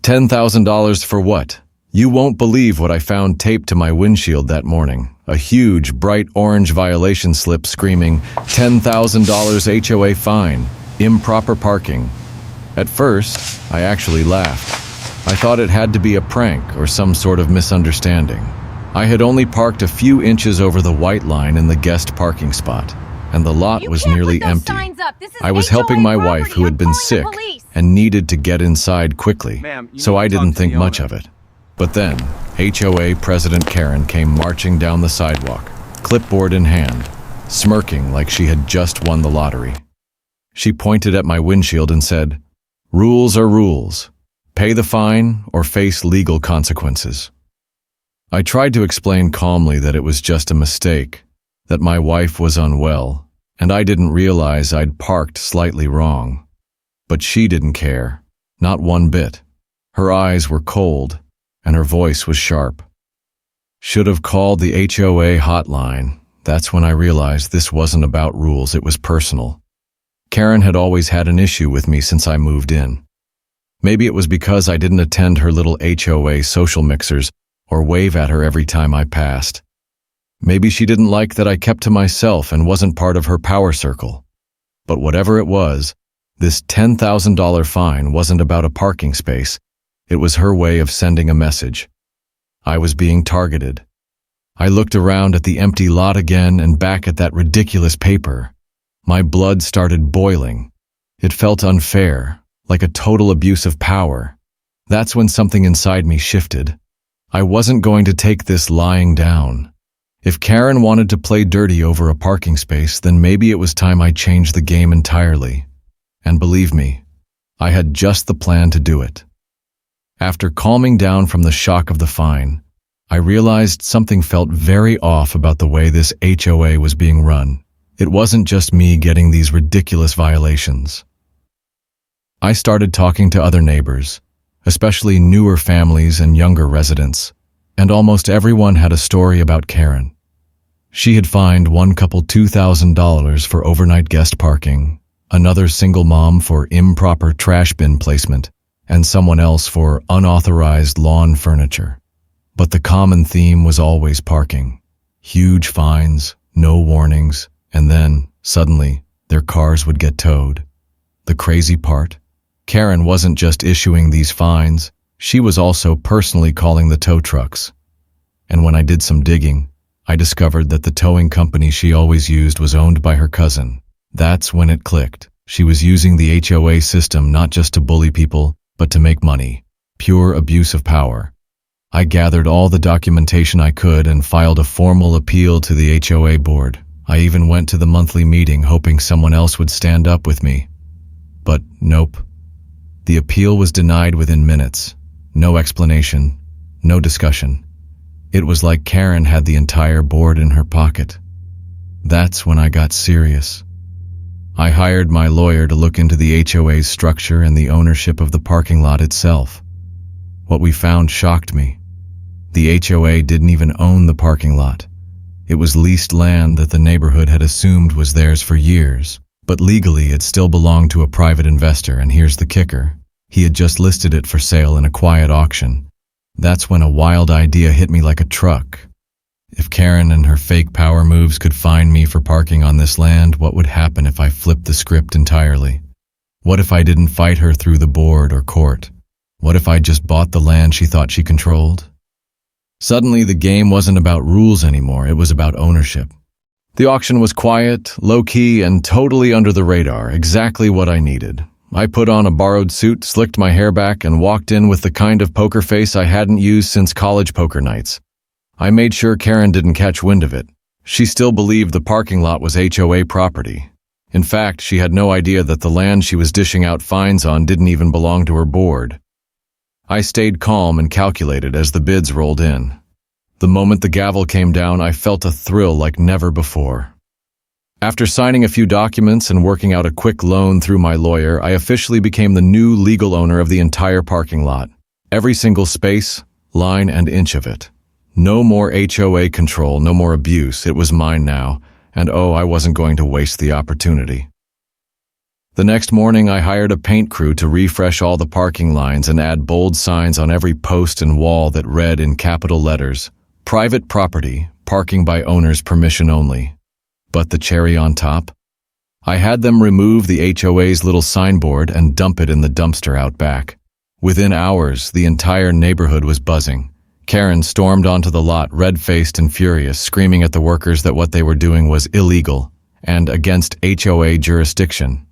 $10,000 for what? You won't believe what I found taped to my windshield that morning. A huge, bright orange violation slip screaming, $10,000 HOA fine, improper parking. At first, I actually laughed. I thought it had to be a prank or some sort of misunderstanding. I had only parked a few inches over the white line in the guest parking spot, and the lot was nearly empty. I was helping my wife who had been sick and needed to get inside quickly, so I didn't think much of it. But then, HOA President Karen came marching down the sidewalk, clipboard in hand, smirking like she had just won the lottery. She pointed at my windshield and said, "Rules are rules. Pay the fine or face legal consequences." I tried to explain calmly that it was just a mistake, that my wife was unwell, and I didn't realize I'd parked slightly wrong. But she didn't care, not one bit. Her eyes were cold, and her voice was sharp. Should have called the HOA hotline. That's when I realized this wasn't about rules, it was personal. Karen had always had an issue with me since I moved in. Maybe it was because I didn't attend her little HOA social mixers or wave at her every time I passed. Maybe she didn't like that I kept to myself and wasn't part of her power circle. But whatever it was, this $10,000 fine wasn't about a parking space. It was her way of sending a message. I was being targeted. I looked around at the empty lot again and back at that ridiculous paper. My blood started boiling. It felt unfair, like a total abuse of power. That's when something inside me shifted. I wasn't going to take this lying down. If Karen wanted to play dirty over a parking space, then maybe it was time I changed the game entirely. And believe me, I had just the plan to do it. After calming down from the shock of the fine, I realized something felt very off about the way this HOA was being run. It wasn't just me getting these ridiculous violations. I started talking to other neighbors, especially newer families and younger residents, and almost everyone had a story about Karen. She had fined one couple $2,000 for overnight guest parking, another single mom for improper trash bin placement, and someone else for unauthorized lawn furniture. But the common theme was always parking. Huge fines, no warnings, and then, suddenly, their cars would get towed. The crazy part? Karen wasn't just issuing these fines, she was also personally calling the tow trucks. And when I did some digging, I discovered that the towing company she always used was owned by her cousin. That's when it clicked. She was using the HOA system not just to bully people, but to make money. Pure abuse of power. I gathered all the documentation I could and filed a formal appeal to the HOA board. I even went to the monthly meeting hoping someone else would stand up with me. But nope. The appeal was denied within minutes. No explanation, no discussion. It was like Karen had the entire board in her pocket. That's when I got serious. I hired my lawyer to look into the HOA's structure and the ownership of the parking lot itself. What we found shocked me. The HOA didn't even own the parking lot. It was leased land that the neighborhood had assumed was theirs for years, but legally it still belonged to a private investor, and here's the kicker. He had just listed it for sale in a quiet auction. That's when a wild idea hit me like a truck. If Karen and her fake power moves could fine me for parking on this land, what would happen if I flipped the script entirely? What if I didn't fight her through the board or court? What if I just bought the land she thought she controlled? Suddenly, the game wasn't about rules anymore, it was about ownership. The auction was quiet, low-key, and totally under the radar, exactly what I needed. I put on a borrowed suit, slicked my hair back, and walked in with the kind of poker face I hadn't used since college poker nights. I made sure Karen didn't catch wind of it. She still believed the parking lot was HOA property. In fact, she had no idea that the land she was dishing out fines on didn't even belong to her board. I stayed calm and calculated as the bids rolled in. The moment the gavel came down, I felt a thrill like never before. After signing a few documents and working out a quick loan through my lawyer, I officially became the new legal owner of the entire parking lot. Every single space, line, and inch of it. No more HOA control, no more abuse. It was mine now, and I wasn't going to waste the opportunity. The next morning, I hired a paint crew to refresh all the parking lines and add bold signs on every post and wall that read in capital letters, "Private property, parking by owner's permission only." But the cherry on top? I had them remove the HOA's little signboard and dump it in the dumpster out back. Within hours, the entire neighborhood was buzzing. Karen stormed onto the lot, red-faced and furious, screaming at the workers that what they were doing was illegal and against HOA jurisdiction.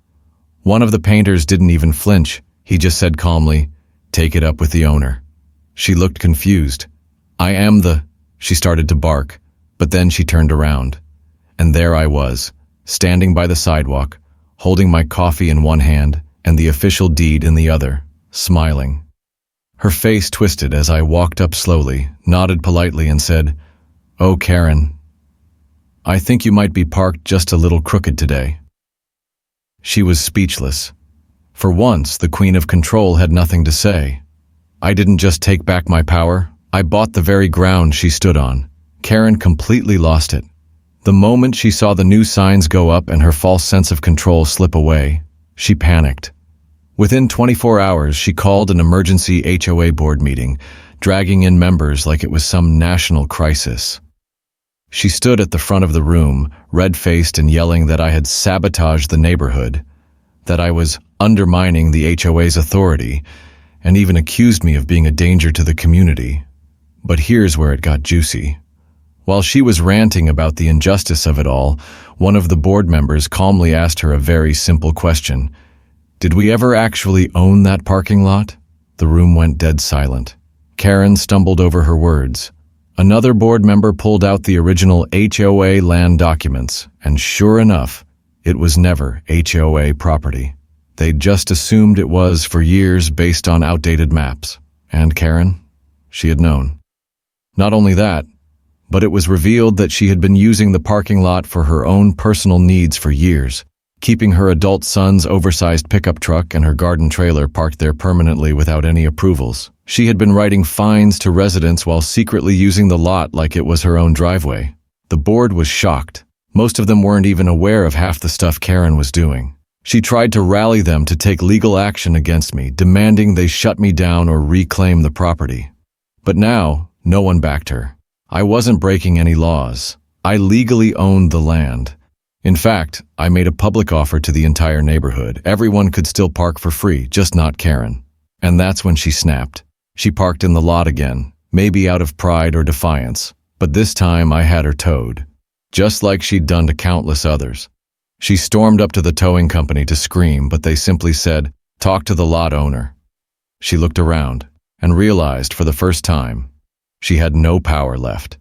One of the painters didn't even flinch. He just said calmly, "Take it up with the owner." She looked confused. She started to bark, but then she turned around. And there I was, standing by the sidewalk, holding my coffee in one hand and the official deed in the other, smiling. Her face twisted as I walked up slowly, nodded politely and said, "Oh, Karen, I think you might be parked just a little crooked today." She was speechless. For once, the Queen of Control had nothing to say. I didn't just take back my power, I bought the very ground she stood on. Karen completely lost it. The moment she saw the new signs go up and her false sense of control slip away, she panicked. Within 24 hours, she called an emergency HOA board meeting, dragging in members like it was some national crisis. She stood at the front of the room, red-faced and yelling that I had sabotaged the neighborhood, that I was undermining the HOA's authority, and even accused me of being a danger to the community. But here's where it got juicy. While she was ranting about the injustice of it all, one of the board members calmly asked her a very simple question. "Did we ever actually own that parking lot?" The room went dead silent. Karen stumbled over her words. Another board member pulled out the original HOA land documents, and sure enough, it was never HOA property. They'd just assumed it was for years based on outdated maps. And Karen? She had known. Not only that, but it was revealed that she had been using the parking lot for her own personal needs for years, keeping her adult son's oversized pickup truck and her garden trailer parked there permanently without any approvals. She had been writing fines to residents while secretly using the lot like it was her own driveway. The board was shocked. Most of them weren't even aware of half the stuff Karen was doing. She tried to rally them to take legal action against me, demanding they shut me down or reclaim the property. But now, no one backed her. I wasn't breaking any laws. I legally owned the land. In fact, I made a public offer to the entire neighborhood. Everyone could still park for free, just not Karen. And that's when she snapped. She parked in the lot again, maybe out of pride or defiance, but this time I had her towed, just like she'd done to countless others. She stormed up to the towing company to scream, but they simply said, "Talk to the lot owner." She looked around and realized for the first time she had no power left.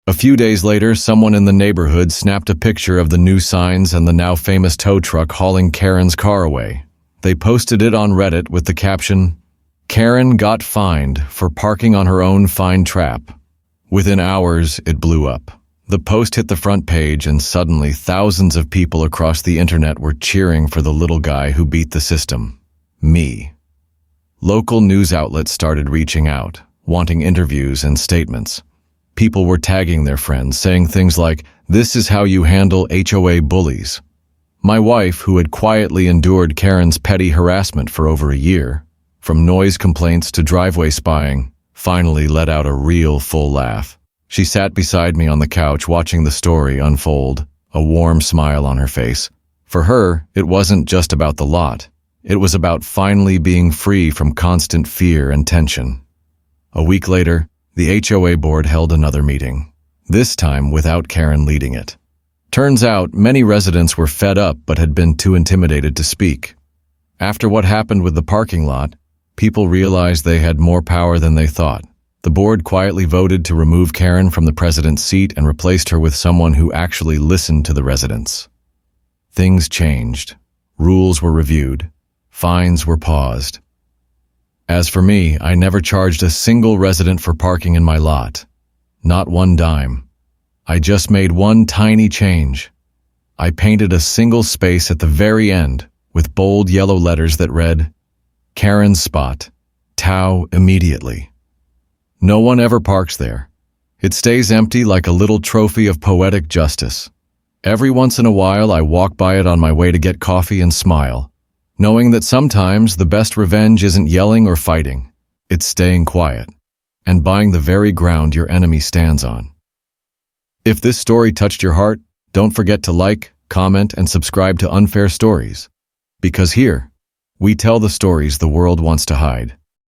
A few days later, someone in the neighborhood snapped a picture of the new signs and the now famous tow truck hauling Karen's car away. They posted it on Reddit with the caption, "Karen got fined for parking on her own fine trap." Within hours, it blew up. The post hit the front page and suddenly thousands of people across the internet were cheering for the little guy who beat the system. Me. Local news outlets started reaching out, wanting interviews and statements. People were tagging their friends, saying things like, "This is how you handle HOA bullies." My wife, who had quietly endured Karen's petty harassment for over a year, from noise complaints to driveway spying, finally let out a real full laugh. She sat beside me on the couch watching the story unfold, a warm smile on her face. For her, it wasn't just about the lot. It was about finally being free from constant fear and tension. A week later, the HOA board held another meeting, this time without Karen leading it. Turns out, many residents were fed up but had been too intimidated to speak. After what happened with the parking lot, people realized they had more power than they thought. The board quietly voted to remove Karen from the president's seat and replaced her with someone who actually listened to the residents. Things changed. Rules were reviewed. Fines were paused. As for me, I never charged a single resident for parking in my lot. Not one dime. I just made one tiny change. I painted a single space at the very end with bold yellow letters that read, "Karen's spot. Tow immediately." No one ever parks there. It stays empty like a little trophy of poetic justice. Every once in a while, I walk by it on my way to get coffee and smile, knowing that sometimes the best revenge isn't yelling or fighting. It's staying quiet and buying the very ground your enemy stands on. If this story touched your heart, don't forget to like, comment, and subscribe to Unfair Stories. Because here, we tell the stories the world wants to hide.